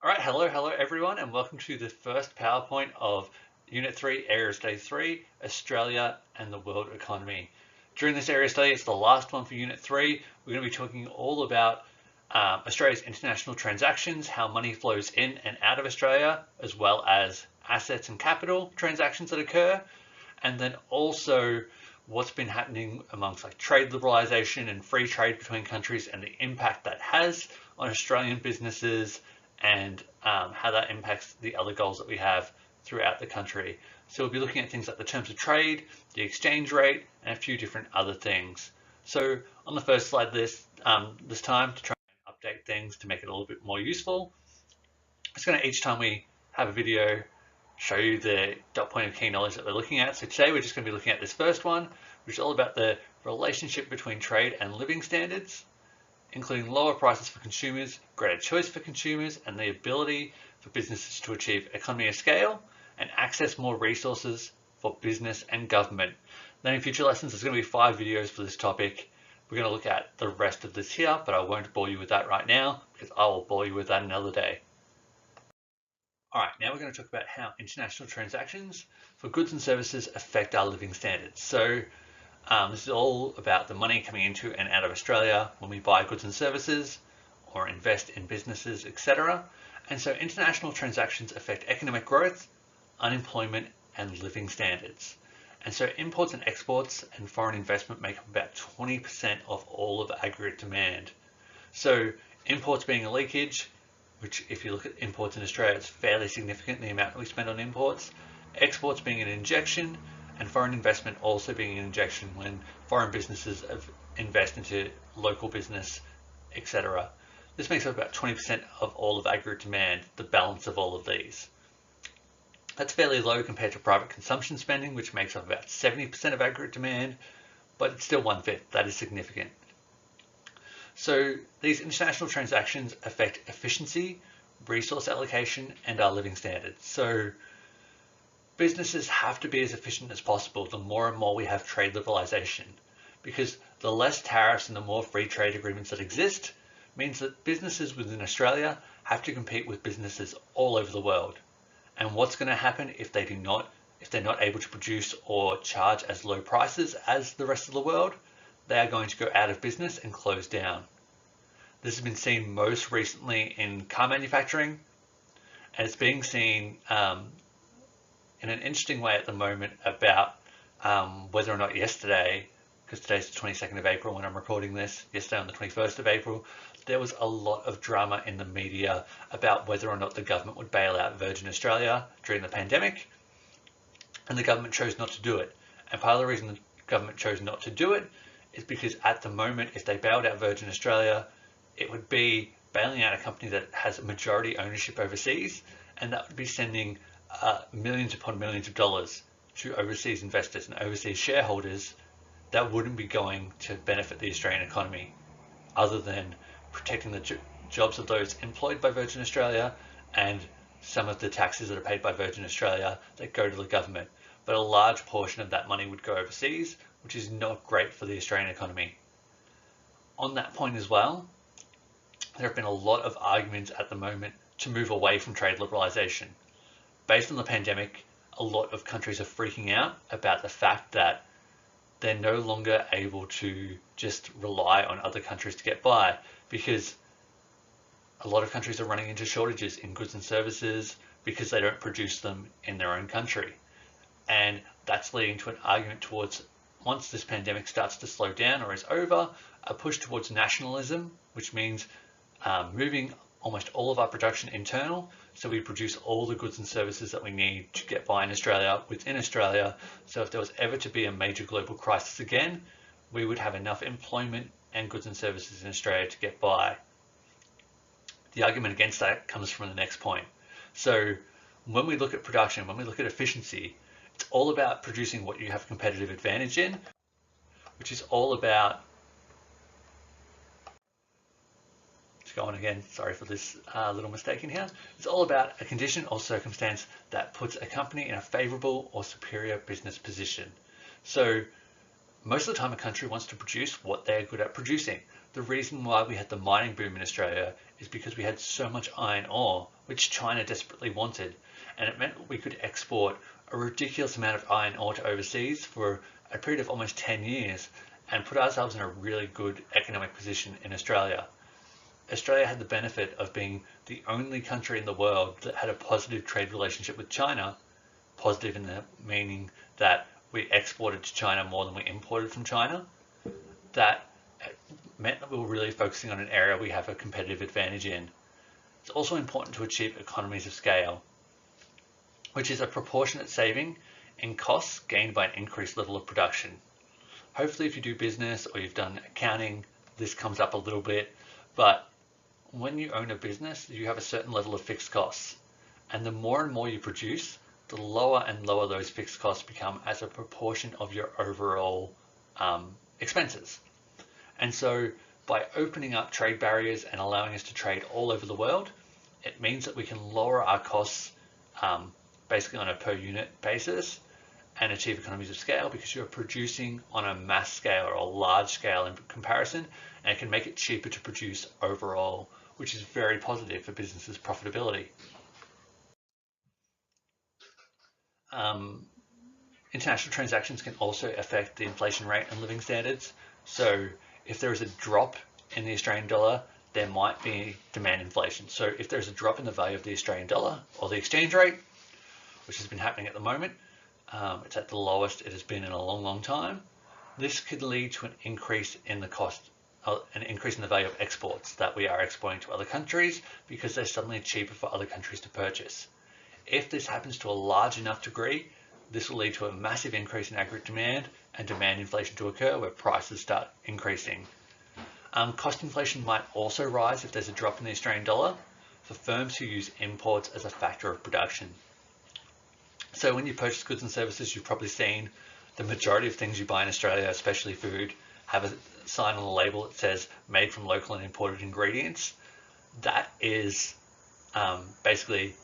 All right, hello everyone, and welcome to the first PowerPoint of Unit 3, Area Study 3, Australia and the World Economy. During this area study, it's the last one for Unit 3. We're going to be talking all about Australia's international transactions, how money flows in and out of Australia, as well as assets and capital transactions that occur, and then also what's been happening amongst like trade liberalisation and free trade between countries and the impact that has on Australian businesses and how that impacts the other goals that we have throughout the country. So we'll be looking at things like the terms of trade, the exchange rate, and a few different other things. So on the first slide this time, to try and update things to make it a little bit more useful, it's going to, each time we have a video, show you the dot point of key knowledge that we're looking at. So today we're just going to be looking at this first one, which is all about the relationship between trade and living standards, including lower prices for consumers, greater choice for consumers, and the ability for businesses to achieve economy of scale and access more resources for business and government. Then in future lessons, there's going to be 5 videos for this topic. We're going to look at the rest of this here, but I won't bore you with that right now because I will bore you with that another day. All right, now we're going to talk about how international transactions for goods and services affect our living standards. So this is all about the money coming into and out of Australia when we buy goods and services or invest in businesses, etc. And so international transactions affect economic growth, unemployment, and living standards. And so imports and exports and foreign investment make up about 20% of all of aggregate demand. So imports being a leakage, which if you look at imports in Australia, it's fairly significant, the amount that we spend on imports. Exports being an injection, and foreign investment also being an injection when foreign businesses invest into local business, etc. This makes up about 20% of all of aggregate demand, the balance of all of these. That's fairly low compared to private consumption spending, which makes up about 70% of aggregate demand, but it's still 1/5. That is significant. So these international transactions affect efficiency, resource allocation, and our living standards. So businesses have to be as efficient as possible the more and more we have trade liberalisation, because the less tariffs and the more free trade agreements that exist means that businesses within Australia have to compete with businesses all over the world. And what's going to happen if they're not able to produce or charge as low prices as the rest of the world? They are going to go out of business and close down. This has been seen most recently in car manufacturing, and it's being seen in an interesting way at the moment about whether or not yesterday, because today's the 22nd of April when I'm recording this, yesterday on the 21st of April, there was a lot of drama in the media about whether or not the government would bail out Virgin Australia during the pandemic, and the government chose not to do it. And part of the reason the government chose not to do it is because at the moment, if they bailed out Virgin Australia, it would be bailing out a company that has majority ownership overseas, and that would be sending millions upon millions of dollars to overseas investors and overseas shareholders that wouldn't be going to benefit the Australian economy, other than protecting the jobs of those employed by Virgin Australia and some of the taxes that are paid by Virgin Australia that go to the government. But a large portion of that money would go overseas, which is not great for the Australian economy. On that point as well, there have been a lot of arguments at the moment to move away from trade liberalisation. Based on the pandemic, a lot of countries are freaking out about the fact that they're no longer able to just rely on other countries to get by, because a lot of countries are running into shortages in goods and services because they don't produce them in their own country. And that's leading to an argument towards, once this pandemic starts to slow down or is over, a push towards nationalism, which means moving almost all of our production internal, so we produce all the goods and services that we need to get by in Australia within Australia. So if there was ever to be a major global crisis again, we would have enough employment and goods and services in Australia to get by. The argument against that comes from the next point. So when we look at production, when we look at efficiency, it's all about producing what you have competitive advantage in, which is all about, going again, sorry for this little mistake in here. It's all about a condition or circumstance that puts a company in a favorable or superior business position. So most of the time a country wants to produce what they're good at producing. The reason why we had the mining boom in Australia is because we had so much iron ore, which China desperately wanted, and it meant we could export a ridiculous amount of iron ore to overseas for a period of almost 10 years and put ourselves in a really good economic position in Australia. Australia had the benefit of being the only country in the world that had a positive trade relationship with China, positive in the meaning that we exported to China more than we imported from China. That meant that we were really focusing on an area we have a competitive advantage in. It's also important to achieve economies of scale, which is a proportionate saving in costs gained by an increased level of production. Hopefully if you do business or you've done accounting, this comes up a little bit, but when you own a business, you have a certain level of fixed costs, and the more and more you produce, the lower and lower those fixed costs become as a proportion of your overall expenses. And so by opening up trade barriers and allowing us to trade all over the world, it means that we can lower our costs basically on a per unit basis and achieve economies of scale because you're producing on a mass scale or a large scale in comparison, and it can make it cheaper to produce overall, which is very positive for businesses' profitability. International transactions can also affect the inflation rate and living standards. So if there is a drop in the Australian dollar, there might be demand inflation. So if there's a drop in the value of the Australian dollar or the exchange rate, which has been happening at the moment, it's at the lowest it has been in a long, long time. This could lead to an increase in the cost, an increase in the value of exports that we are exporting to other countries because they're suddenly cheaper for other countries to purchase. If this happens to a large enough degree, this will lead to a massive increase in aggregate demand and demand inflation to occur where prices start increasing. Cost inflation might also rise if there's a drop in the Australian dollar for firms who use imports as a factor of production. So when you purchase goods and services, you've probably seen the majority of things you buy in Australia, especially food, have a sign on the label that says made from local and imported ingredients. That is basically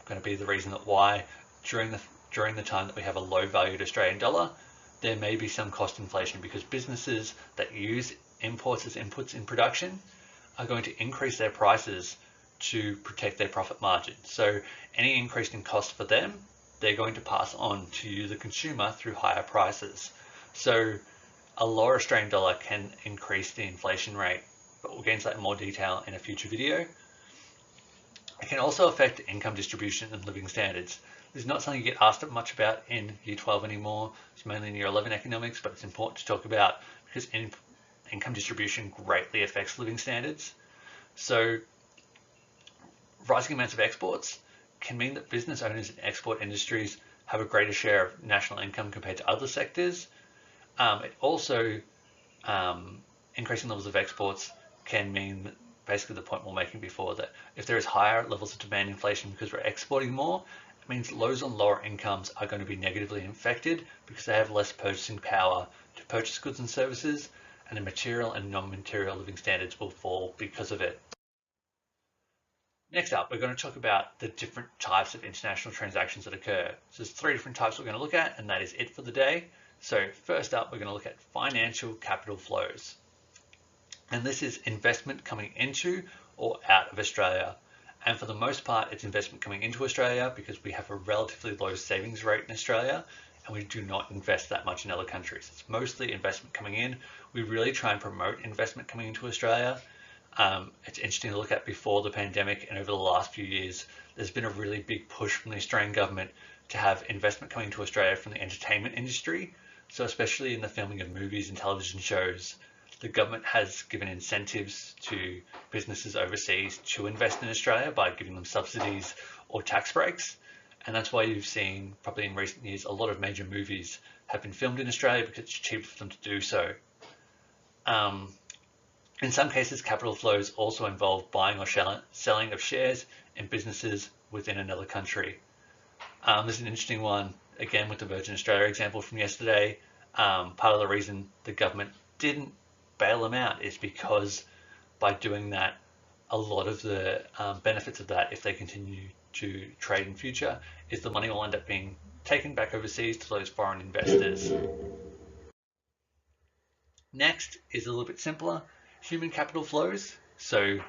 going to be the reason that why during the time that we have a low valued Australian dollar, there may be some cost inflation because businesses that use imports as inputs in production are going to increase their prices to protect their profit margin. So any increase in cost for them, they're going to pass on to you, the consumer, through higher prices. So a lower Australian dollar can increase the inflation rate, but we'll get into that in more detail in a future video. It can also affect income distribution and living standards. This is not something you get asked much about in Year 12 anymore. It's mainly in Year 11 economics, but it's important to talk about because income distribution greatly affects living standards. So rising amounts of exports can mean that business owners in export industries have a greater share of national income compared to other sectors. It also, increasing levels of exports can mean that basically the point we're making before, that if there is higher levels of demand inflation because we're exporting more, it means those on lower incomes are going to be negatively affected because they have less purchasing power to purchase goods and services, and the material and non-material living standards will fall because of it. Next up, we're going to talk about the different types of international transactions that occur. So there's 3 different types we're going to look at, and that is it for the day. So first up, we're going to look at financial capital flows. And this is investment coming into or out of Australia. And for the most part, it's investment coming into Australia because we have a relatively low savings rate in Australia and we do not invest that much in other countries. It's mostly investment coming in. We really try and promote investment coming into Australia. It's interesting to look at before the pandemic and over the last few years, there's been a really big push from the Australian government to have investment coming to Australia from the entertainment industry. So especially in the filming of movies and television shows, the government has given incentives to businesses overseas to invest in Australia by giving them subsidies or tax breaks. And that's why you've seen probably in recent years, a lot of major movies have been filmed in Australia because it's cheaper for them to do so. In some cases, capital flows also involve buying or selling of shares in businesses within another country. This is an interesting one, again, with the Virgin Australia example from yesterday. Part of the reason the government didn't bail them out is because by doing that, a lot of the benefits of that, if they continue to trade in future, is the money will end up being taken back overseas to those foreign investors. Next is a little bit simpler, human capital flows. So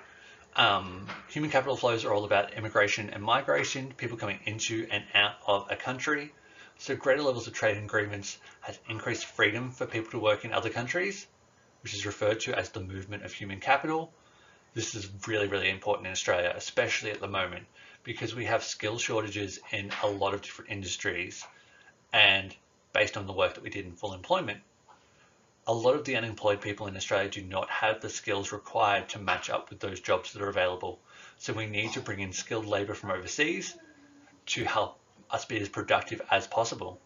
human capital flows are all about immigration and migration, people coming into and out of a country. So greater levels of trade agreements has increased freedom for people to work in other countries, which is referred to as the movement of human capital. This is really, really important in Australia, especially at the moment, because we have skill shortages in a lot of different industries. And based on the work that we did in full employment, a lot of the unemployed people in Australia do not have the skills required to match up with those jobs that are available. So we need to bring in skilled labour from overseas to help us be as productive as possible.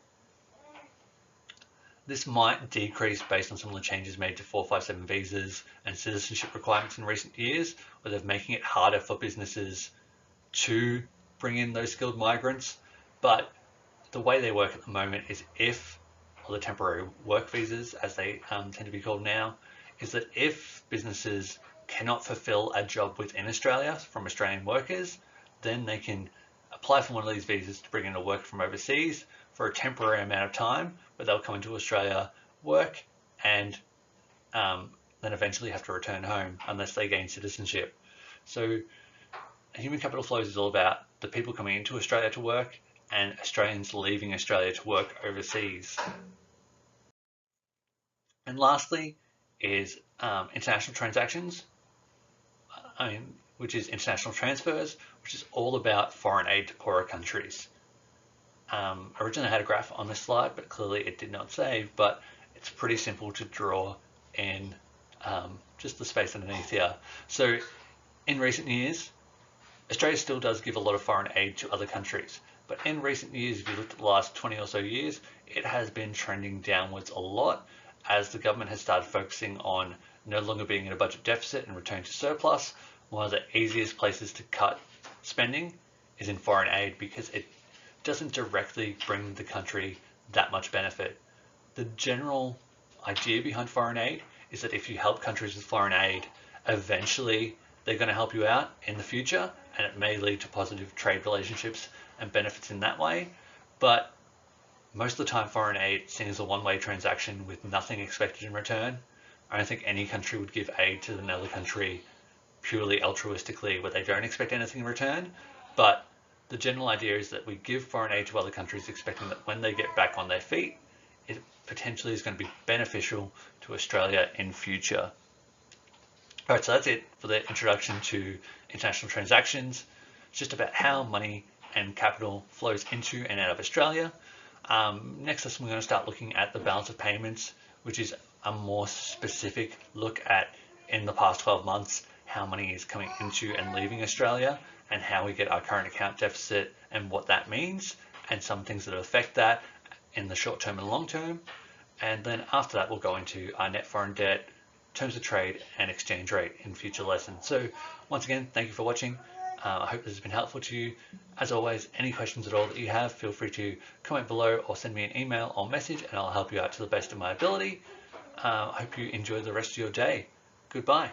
This might decrease based on some of the changes made to 457 visas and citizenship requirements in recent years, where they're making it harder for businesses to bring in those skilled migrants. But the way they work at the moment is or the temporary work visas, as they tend to be called now, is that if businesses cannot fulfill a job within Australia from Australian workers, then they can apply for one of these visas to bring in a worker from overseas for a temporary amount of time, but they'll come into Australia, work, and then eventually have to return home unless they gain citizenship. So human capital flows is all about the people coming into Australia to work and Australians leaving Australia to work overseas. And lastly is international transactions, which is international transfers, which is all about foreign aid to poorer countries. Originally I had a graph on this slide, but clearly it did not save, but it's pretty simple to draw in just the space underneath here. So in recent years, Australia still does give a lot of foreign aid to other countries, but in recent years, if you look at the last 20 or so years, it has been trending downwards a lot as the government has started focusing on no longer being in a budget deficit and returning to surplus. One of the easiest places to cut spending is in foreign aid because it doesn't directly bring the country that much benefit. The general idea behind foreign aid is that if you help countries with foreign aid, eventually they're going to help you out in the future, and it may lead to positive trade relationships and benefits in that way. But most of the time, foreign aid is seen as a one-way transaction with nothing expected in return. I don't think any country would give aid to another country purely altruistically where they don't expect anything in return. But the general idea is that we give foreign aid to other countries expecting that when they get back on their feet, it potentially is going to be beneficial to Australia in future. All right, so that's it for the introduction to international transactions. It's just about how money and capital flows into and out of Australia. Next lesson, we're going to start looking at the balance of payments, which is a more specific look at, in the past 12 months, how money is coming into and leaving Australia and how we get our current account deficit and what that means, and some things that affect that in the short term and long term. And then after that, we'll go into our net foreign debt, terms of trade, and exchange rate in future lessons. So once again, thank you for watching. I hope this has been helpful to you. As always, any questions at all that you have, feel free to comment below or send me an email or message, and I'll help you out to the best of my ability. I hope you enjoy the rest of your day. Goodbye.